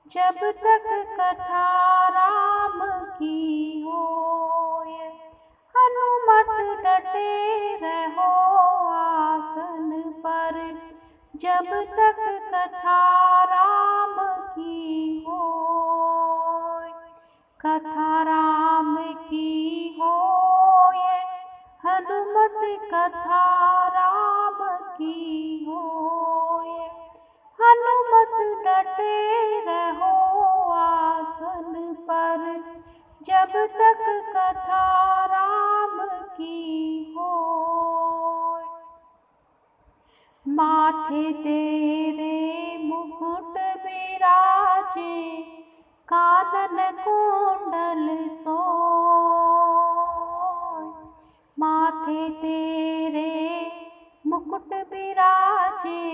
जब तक कथा राम की होए, हनुमत डटे रहो आसन पर। जब तक कथा राम की होए, कथा राम की होए, हनुमत कथा राम की होए, हनुमत डटे रहो आसन पर। जब तक कथा राम की होए, माथे तेरे मुकुट बिराजे, कानन कुंडल सोए। माथे तेरे मुकुट बिराजे,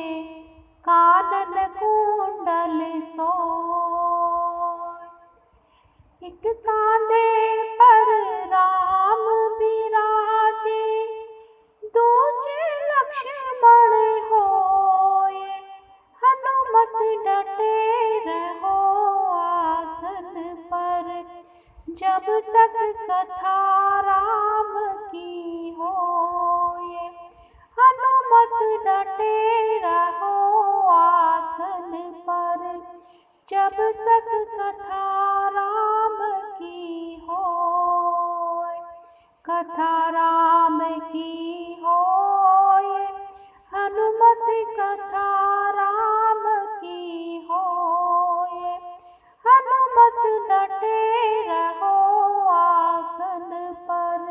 कानन कुंडल सोए। एक कांधे पर राम बिराजे, दूजे लक्ष्मण होए, हनुमत डटे रहो आसन पर। जब तक कथा राम की होए, हनुमत डटे रहो आसन पर। जब तक कथा राम की होए, कथा राम की होए, हनुमत कथा राम की होए, हनुमत डटे रहो आसन पर।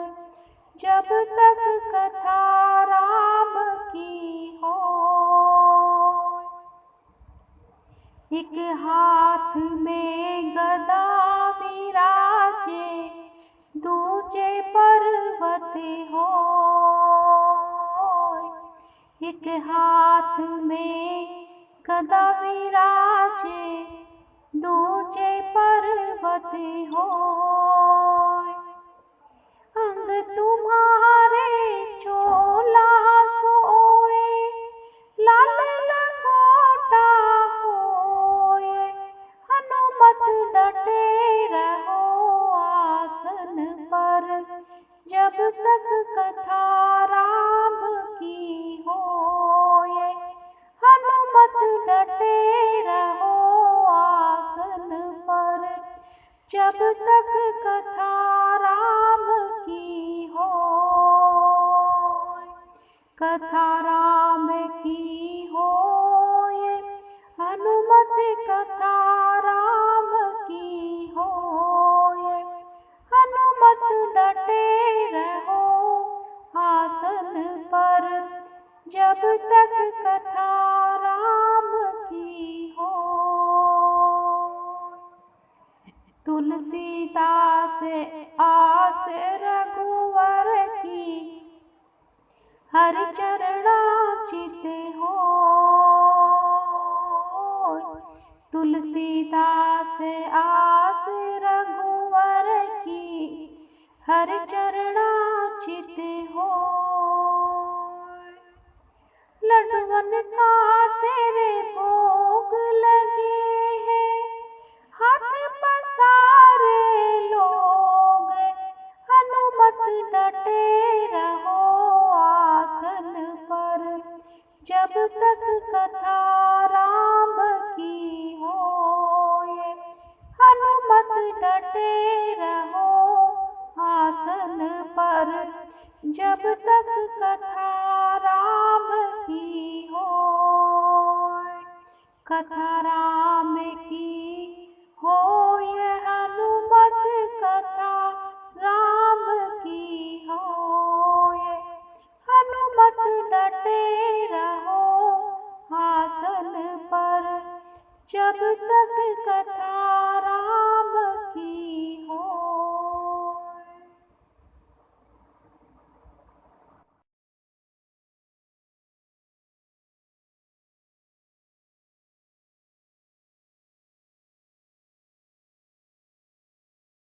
जब तक कथा राम की होए, एक हाथ में गदा विराजे, दूजे पर्वत होए। एक हाथ में गदा विराजे, दूजे पर्वत होए। अंग तुम्हारे चोला सोए, लाल लंगोटा होए, हनुमत डटे रहो आसन पर। जब तक कथा राम की होए, हनुमत डटे रहो आसन पर। जब तक कथा राम की होए, कथा राम की होए, हनुमत कथा राम की होए, हनुमत डटे रहो आसन पर। जब तक कथा राम की होए, तुलसीदास आस रघुवर की, हरि चरणा चित होए। तुलसीदास आस रघुवर की, हरि चरणा चित होए। लडवन का तेरे भोग लगे हैं, हाथ पसारे लोग, हनुमत डटे रहो आसन पर। जब तक कथा राम की होए, हनुमत डटे रहो आसन पर। जब तक कथा राम की होए, कथा राम की होए, हनुमत कथा राम की होए, हनुमत डटे रहो आसन पर। जब तक कथा